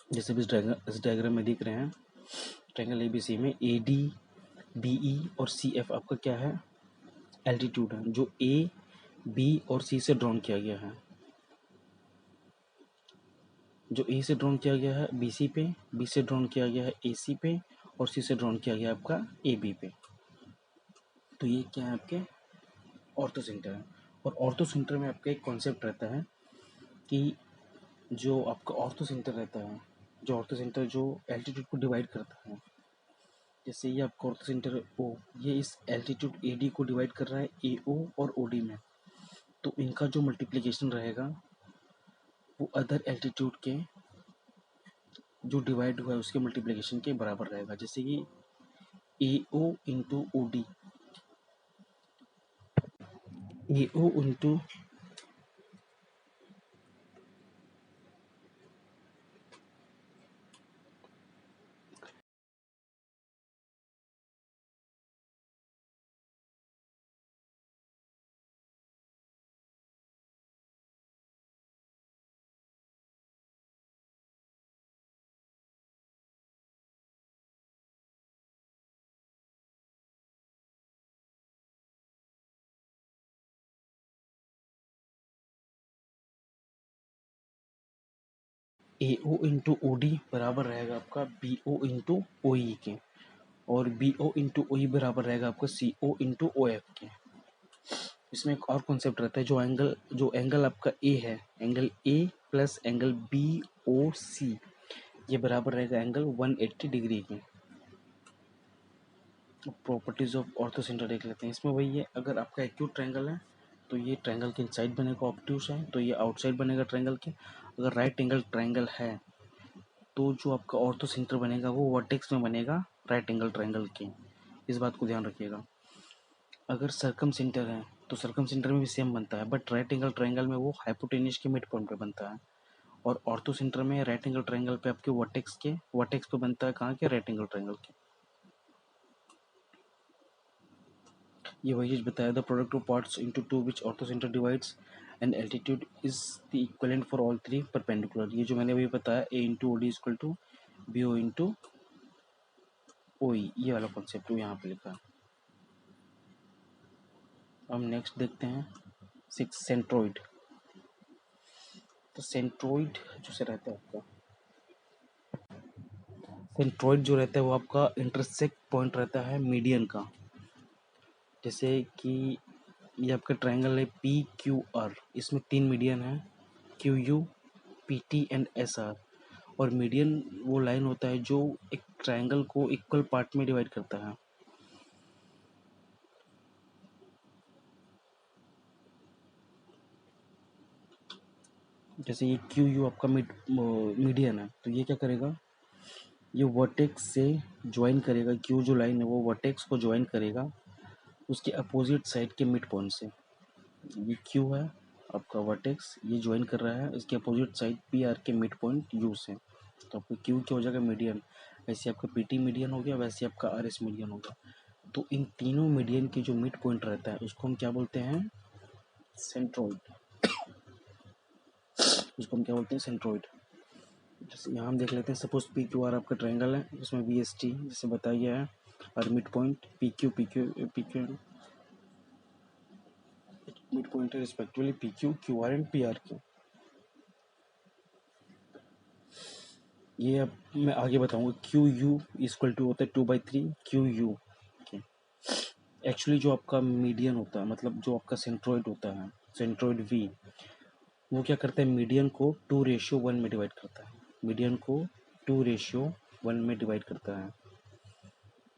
[SPEAKER 1] जैसे भी इस डायग्राम में दिख रहे हैं, ट्रायंगल एबीसी में ए डी बी ई और सी एफ आपका क्या है, एल्टीट्यूड है, जो ए बी और सी से ड्रॉन किया गया है। जो ए से ड्रॉन किया गया है बी सी पे, बी से ड्रॉन किया गया है ए सी पे, और सी से ड्रॉन किया गया आपका ए बी पे। तो ये क्या है आपके ऑर्थो सेंटर है। और ऑर्थो सेंटर में आपका एक कॉन्सेप्ट रहता है कि जो आपका ऑर्थो सेंटर रहता है, जो ऑर्थो सेंटर जो एल्टीट्यूड को डिवाइड करता है, जैसे ये आपका ऑर्थो सेंटर ओ, ये इस एल्टीट्यूड ए डी को डिवाइड कर रहा है ए ओ और ओ डी में, तो इनका जो मल्टीप्लिकेशन रहेगा वो अदर एल्टीट्यूड के जो डिवाइड हुआ है उसके मल्टीप्लिकेशन के बराबर रहेगा। जैसे कि ए ओ इंटू ओ डी, ए ओ इंटू ए ओ इंटू ओ डी बराबर रहेगा आपका बी ओ इंटू ओ ई के, और बी ओ इंटू ओ ई बराबर रहेगा आपका सी ओ इंटू ओ एफ के। इसमें एक और कॉन्सेप्ट रहता है, जो एंगल आपका ए है, angle A plus angle B O C, ये बराबर रहेगा एंगल 180 डिग्री के। प्रॉपर्टीज ऑफ ऑर्थो सेंटर देख लेते हैं। इसमें वही है, अगर आपका एक्यूट ट्रायंगल है तो ये ट्रायंगल के इनसाइड बनेगा, ऑब्ट्यूस है तो ये आउटसाइड बनेगा ट्रायंगल के। अगर राइट एंगल ट्रायंगल है तो जो आपका ऑर्थो सेंटर बनेगा वो वर्टेक्स में बनेगा राइट एंगल ट्रायंगल के। इस बात को ध्यान रखिएगा। अगर सर्कम सेंटर है तो सर्कम सेंटर में भी सेम बनता है, बट राइट एंगल ट्रायंगल में वो हाइपोटेन्यूज के मिड पॉइंट पे बनता है, और ऑर्थो सेंटर में राइट एंगल ट्रायंगल पे आपके वर्टेक्स पे बनता है, कहाँ के, राइट एंगल ट्रायंगल के। ये वही चीज बताया, the product of parts into to which orthocentre divides and altitude is the equivalent for all three perpendicular. ये जो मैंने अभी बताया, A into O D equal to B O into O E, ये वाला कॉन्सेप्ट यहाँ पे लिखा है। हम नेक्स्ट देखते हैं 6 सेंट्रोइड। तो सेंट्रोइड जो से रहता है आपका, सेंट्रोइड जो रहता है वो आपका इंटरसेक्ट पॉइंट रहता है मीडियन का। जैसे कि ये आपका ट्रायंगल है पी क्यू आर, इसमें 3 मीडियन है, Q you, P T and S R. और मीडियन वो लाइन होता है जो एक ट्रायंगल को इक्वल पार्ट में डिवाइड करता है। जैसे ये क्यू यू आपका मीडियन है, तो ये क्या करेगा, ये वर्टेक्स से ज्वाइन करेगा, क्यू जो लाइन है वो वर्टेक्स को ज्वाइन करेगा उसके अपोजिट साइड के मिड पॉइंट से। ये क्यू है आपका वर्टेक्स, ये ज्वाइन कर रहा है इसके अपोजिट साइड पी आर के मिड पॉइंट यू से, तो आपका क्यू क्या हो जाएगा, मीडियन। वैसे आपका पी टी मीडियन हो गया, वैसे आपका आर एस मीडियन हो गया। तो इन तीनों मीडियन की जो मिड पॉइंट रहता है उसको हम क्या बोलते हैं, सेंट्रोइड। उसको हम क्या बोलते हैं, सेंट्रोइड। जैसे यहाँ हम देख लेते हैं, सपोज पी क्यू आर आपका ट्रायंगल है, जिसमें वी एस टी जैसे बताया गया है, और mid point P Q mid point है respectively P Q, Q R and P R Q. ये अब मैं आगे बताऊंगा। क्यू यू इक्वल टू होता है 2/3 क्यू यू। एक्चुअली जो आपका मीडियन होता है, मतलब जो आपका सेंट्रोइड होता है, सेंट्रोइड वी, वो क्या करता है, मीडियन को 2:1 में डिवाइड करता है। मीडियन को 2:1 में डिवाइड करता है।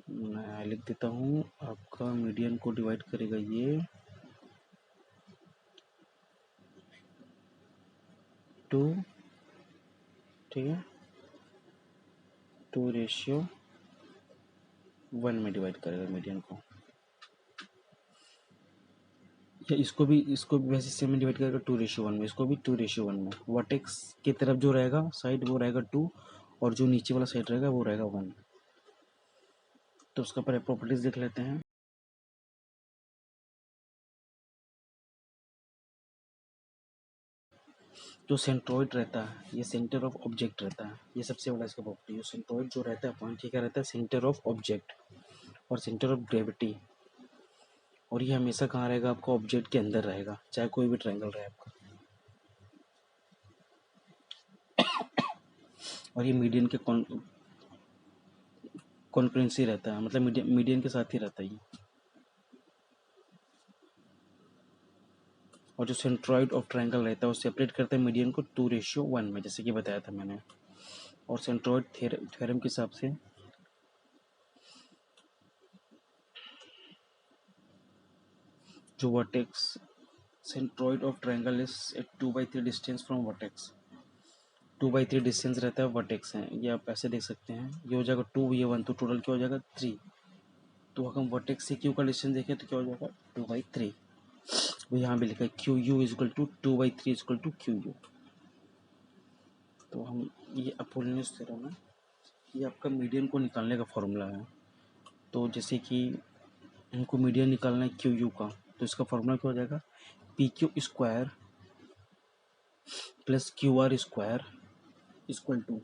[SPEAKER 1] मैं लिख देता हूँ, आपका मीडियन को डिवाइड करेगा ये 2, ठीक है, 2:1 में डिवाइड करेगा मीडियन को, या इसको भी वैसे सेम में डिवाइड करेगा 2:1 में, इसको भी 2:1 में। वर्टेक्स की तरफ जो रहेगा साइड वो रहेगा 2, और जो नीचे वाला साइड रहेगा वो रहेगा 1। तो उसका पर प्रॉपर्टीज देख लेते हैं। जो सेंट्रोइड रहता है ये सेंटर ऑफ ऑब्जेक्ट रहता है, ये सबसे बड़ा इसका प्रॉपर्टी है। सेंट्रोइड जो रहता है पॉइंट, ये क्या रहता है, सेंटर ऑफ ऑब्जेक्ट और सेंटर ऑफ ग्रेविटी। और ये हमेशा कहाँ रहेगा, आपका ऑब्जेक्ट के अंदर रहेगा, चाहे कोई भी ट्रायंगल रहे आपका। और ये मीडियन के कॉन्करेंसी रहता है, मतलब मीडियन के साथ ही रहता है ये। और जो सेंट्रॉइड ऑफ ट्रायंगल रहता है वो सेपरेट करता है मीडियन को 2:1 में, जैसे कि बताया था मैंने। और सेंट्रॉइड थ्योरम के हिसाब से जो vertex centroid of triangle is at 2/3 distance from vertex. 2/3 distance रहता है वर्टेक्स है, ये आप ऐसे देख सकते हैं। ये हो जाएगा 2, ये 1, तो टोटल क्या हो जाएगा 3। तो अगर हम वर्टेक्स से क्यू का डिस्टेंस देखें तो क्या हो जाएगा 2/3। वो यहाँ भी लिखा है Q U is equal to 2/3 is equal to Q U. तो हम ये अपोलोनियस थ्योरम है, ये आपका मीडियन को निकालने का फॉर्मूला है। तो जैसे कि हमको मीडियन निकालना है क्यू यू का, तो इसका फॉर्मूला क्या हो जाएगा P Q square plus Q R square equal to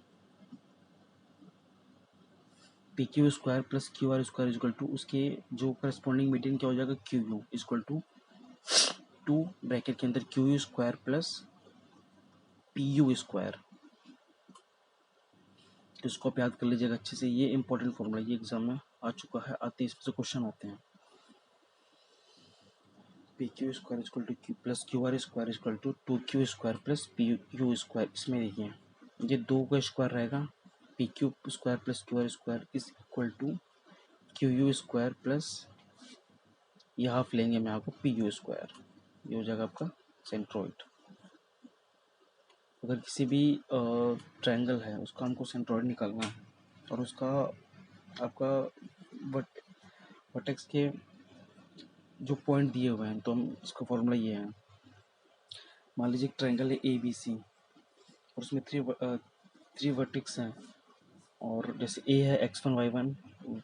[SPEAKER 1] P Q square plus Q R square equal to उसके जो करस्पॉन्डिंग मीडियन क्या हो जाएगा Q U equal to 2 bracket के अंदर Q U square plus P U square. तो इसको आप याद कर लीजिएगा अच्छे से, ये इंपॉर्टेंट फॉर्मूला, ये एग्जाम में आ चुका है, आते इसमें से क्वेश्चन आते हैं। P Q square equal to Q plus Q R square equal to 2q square plus P U square. इसमें देखिए ये 2 का स्क्वायर रहेगा, P Q square plus Q R square is equal to Q U square plus ये half लेंगे हम यहाँ को पी यू स्क्वायर। ये हो जाएगा आपका सेंट्रोइड। अगर किसी भी ट्रायंगल है उसका हमको सेंट्रोइड निकालना है और उसका आपका वट वर्टेक्स के जो पॉइंट दिए हुए हैं, तो हम इसका फॉर्मूला ये है। मान लीजिए एक ट्रायंगल है ए बी सी और उसमें थ्री वर्टेक्स हैं, और जैसे ए है x1 y1,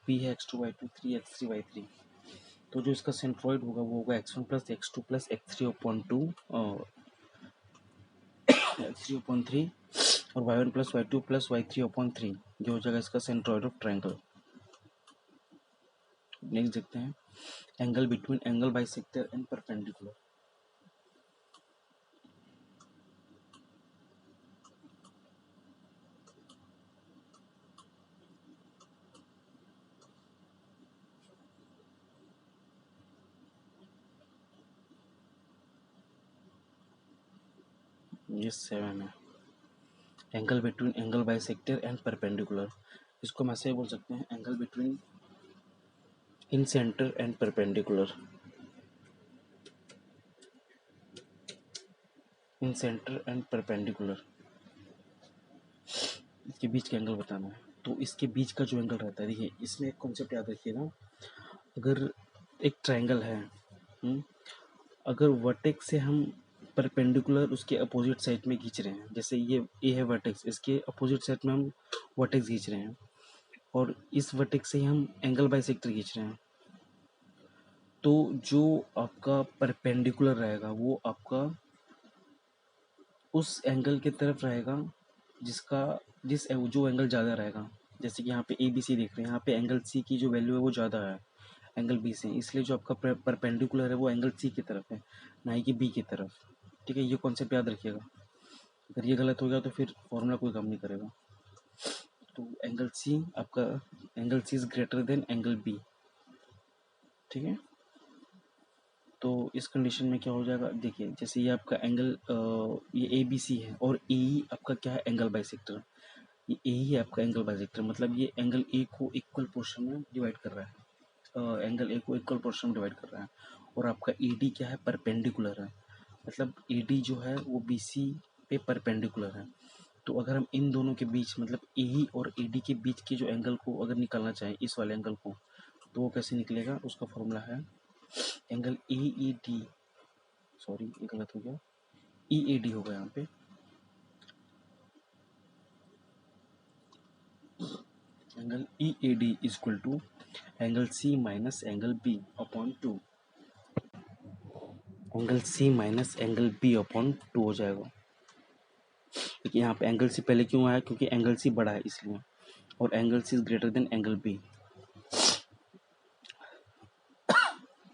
[SPEAKER 1] बी है x2 y2, 3x3 y3। तो जो इसका सेंट्रोइड होगा वो होगा x1 plus x2 plus x3/2 और x3/3 और y1 plus y2 plus y3/3, जो हो जाएगा इसका सेंट्रोइड ऑफ ट्रायंगल। नेक्स्ट देखते हैं angle between angle bisector and perpendicular. ये 7 है, angle between angle bisector and perpendicular. इसको हम ऐसे बोल सकते हैं angle between in centre and perpendicular. In centre and perpendicular, इसके बीच का एंगल बताना है। तो इसके बीच का जो एंगल रहता है, देखिए इसमें एक कॉन्सेप्ट याद रखिएगा। अगर एक ट्रायंगल है, अगर वर्टेक्स से हम परपेंडिकुलर उसके अपोजिट साइड में खींच रहे हैं, जैसे ये ए है वर्टेक्स, इसके अपोजिट साइड में हम वर्टेक्स खींच रहे हैं और इस वर्टेक्स से ही हम एंगल बाइसेक्टर खींच रहे हैं, तो जो आपका परपेंडिकुलर रहेगा वो आपका उस एंगल की तरफ रहेगा जो एंगल ज़्यादा रहेगा। जैसे कि यहाँ पे ए बी सी देख रहे हैं, यहाँ पे एंगल सी की जो वैल्यू है वो ज़्यादा है एंगल बी से, इसलिए जो आपका परपेंडिकुलर है वो एंगल सी की तरफ है, ना ही कि बी की तरफ। ठीक है, ये कॉन्सेप्ट याद रखिएगा। अगर ये गलत हो गया तो फिर फॉर्मूला कोई काम नहीं करेगा। तो एंगल सी आपका angle C is greater than angle B. ठीक है, तो इस कंडीशन में क्या हो जाएगा, देखिए जैसे ये आपका एंगल ये ए बी सी है और ए आपका क्या है एंगल बाइसेक्टर। ये ए ही है आपका एंगल बाइसेक्टर, मतलब ये एंगल ए को इक्वल पोर्शन में डिवाइड कर रहा है, एंगल ए को इक्वल पोर्शन में डिवाइड कर रहा है। और आपका ए डी क्या है परपेंडिकुलर है, मतलब ए डी जो है वो बी सी पे परपेंडिकुलर है। तो अगर हम इन दोनों के बीच मतलब ए ई और ए डी के बीच के जो एंगल को अगर निकालना चाहें, इस वाले एंगल को, तो वो कैसे निकलेगा, उसका फॉर्मूला है एंगल ए ई डी, सॉरी ये गलत हो गया, ई ए डी होगा यहाँ पे। Angle E A D is equal to angle C minus angle B upon 2। Angle C minus angle B upon 2 हो जाएगा। देखिए यहाँ पे एंगल सी पहले क्यों आया, क्योंकि एंगल सी बड़ा है इसलिए, और angle C is greater than angle B.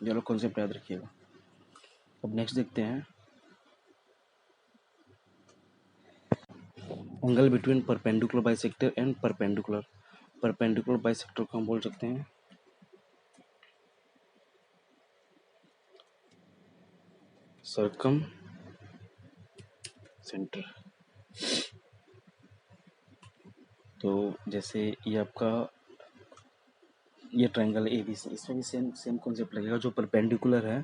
[SPEAKER 1] ये लोग कॉन्सेप्ट याद रखिएगा। अब नेक्स्ट देखते हैं angle between perpendicular bisector and perpendicular. Perpendicular bisector को हम बोल सकते हैं सर्कम सेंटर। तो जैसे ये आपका ये ट्रायंगल ए बी सी, इसमें भी सेम सेम कॉन्सेप्ट लगेगा। जो परपेंडिकुलर है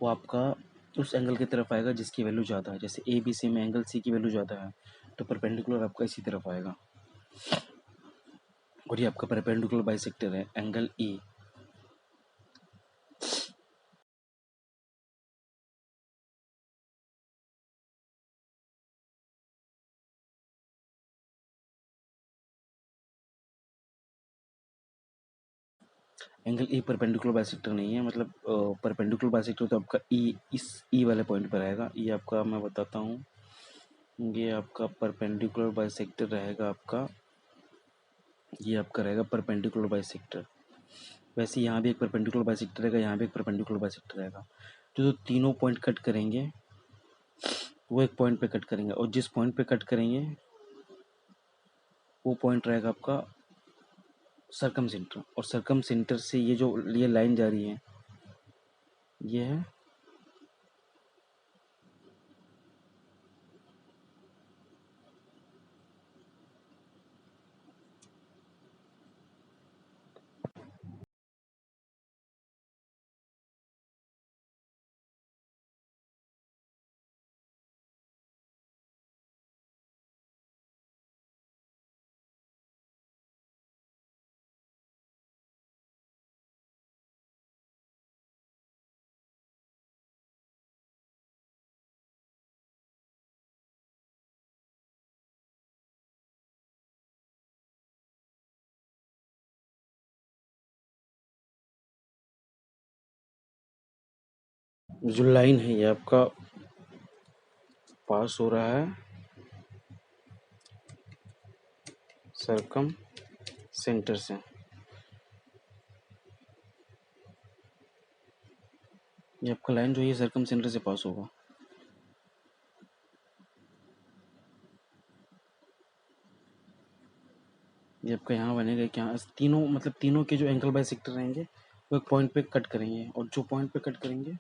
[SPEAKER 1] वो आपका उस एंगल की तरफ आएगा जिसकी वैल्यू ज़्यादा है। जैसे ए बी सी में एंगल सी की वैल्यू ज़्यादा है तो परपेंडिकुलर आपका इसी तरफ आएगा। और ये आपका परपेंडिकुलर बाइसेक्टर है angle E. Angle E perpendicular bisector नहीं है, मतलब परपेंडिकुलर बाइसेक्टर तो आपका ई इस ई वाले पॉइंट पर आएगा। ये आपका मैं बताता हूँ, ये आपका परपेंडिकुलर बाइसेक्टर रहेगा आपका, ये आपका रहेगा परपेंडिकुलर बाइसेक्टर। वैसे यहाँ भी एक परपेंडिकुलर बाइसेक्टर रहेगा, यहाँ भी एक परपेंडिकुलर बाइसेक्टर रहेगा। जो तीनों पॉइंट कट करेंगे वो एक पॉइंट पे कट करेंगे, और जिस पॉइंट पे कट करेंगे वो पॉइंट रहेगा आपका सर्कम सेंटर। और सर्कम सेंटर से ये जो ये लाइन जा रही है ये है जो लाइन है ये आपका पास हो रहा है सर्कम सेंटर से। ये आपका लाइन जो है सर्कम सेंटर से पास होगा। ये आपका यहाँ बनेगा कि यहाँ तीनों, मतलब तीनों के जो एंगल बाइसेक्टर रहेंगे वो एक पॉइंट पे कट करेंगे, और जो पॉइंट पे कट करेंगे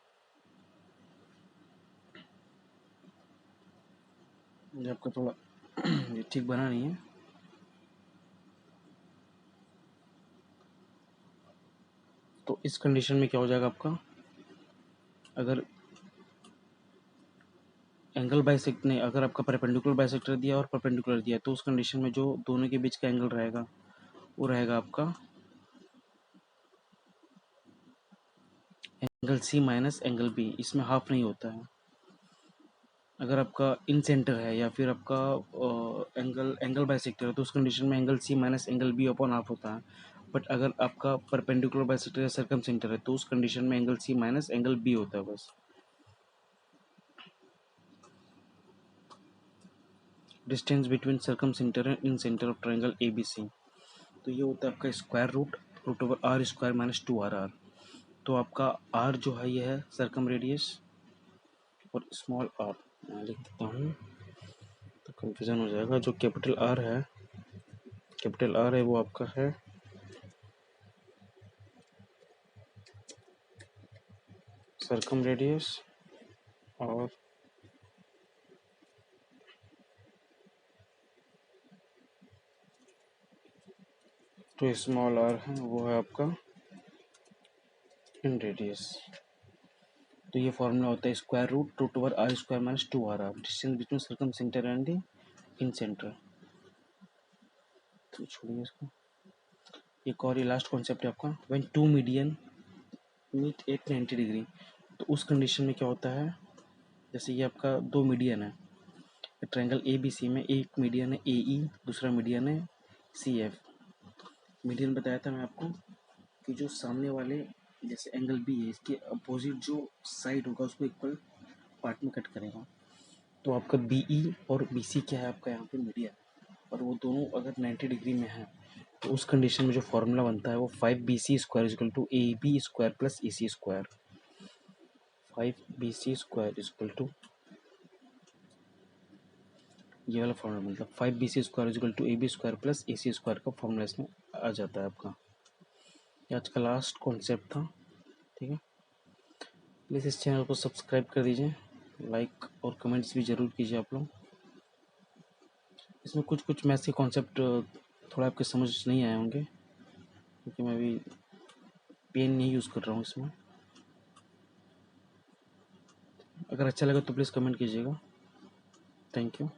[SPEAKER 1] ये आपका थोड़ा ये ठीक बना नहीं है। तो इस कंडीशन में क्या हो जाएगा आपका, अगर एंगल बाइसेक्ट नहीं, अगर आपका परपेंडिकुलर बाइसेक्टर दिया और परपेंडिकुलर दिया तो उस कंडीशन में जो दोनों के बीच का एंगल रहेगा वो रहेगा आपका angle C minus angle B. इसमें हाफ नहीं होता है। अगर आपका इन सेंटर है या फिर आपका एंगल एंगल बाइसेक्टर है तो उस कंडीशन में angle C minus angle B upon half होता है। बट अगर आपका परपेंडिकुलर बाइसेक्टर या सर्कम सेंटर है तो उस कंडीशन में angle C minus angle B होता है बस। Distance between circumcentre and incentre of triangle A B C, तो ये होता है आपका square root root over R square minus 2 RR। तो आपका आर जो है ये है सर्कम रेडियस, और स्मॉल आर मैं लिख देता हूँ तो कंफ्यूजन हो जाएगा। जो कैपिटल आर है वो आपका है सर्कम रेडियस, और जो स्मॉल आर है वो है आपका इन रेडियस। तो ये फॉर्मूला होता है square root root over R square minus 2 RR, distance between circumcentre and the incentre. तो छोड़िए इसको। एक और ये लास्ट कॉन्सेप्ट है आपका, when two median meet at 90 degree. तो उस कंडीशन में क्या होता है, जैसे ये आपका दो मीडियन है ट्रायंगल ए बी सी में, एक मीडियन है ए ई, दूसरा मीडियन है सी एफ। मीडियन बताया था मैं आपको कि जो सामने वाले जैसे एंगल बी है इसके अपोजिट जो साइड होगा उसको इक्वल पार्ट में कट करेगा। तो आपका बी ई और बी सी क्या है आपका यहाँ पे मीडियन, और वो दोनों अगर 90 डिग्री में है तो उस कंडीशन में जो फॉर्मूला बनता है वो 5BC² equal to A B square plus A C square. 5BC² equal to ये वाला फॉर्मूला, मतलब 5BC² equal to A B square plus A C square का फॉर्मूला इसमें आ जाता है आपका। ये आज का लास्ट कॉन्सेप्ट था, ठीक है। प्लीज़ इस चैनल को सब्सक्राइब कर दीजिए, लाइक और कमेंट्स भी ज़रूर कीजिए आप लोग। इसमें कुछ मैथ्स के कॉन्सेप्ट थोड़ा आपके समझ नहीं आए होंगे, क्योंकि मैं अभी पेन नहीं यूज़ कर रहा हूँ इसमें। अगर अच्छा लगा तो प्लीज़ कमेंट कीजिएगा। Thank you.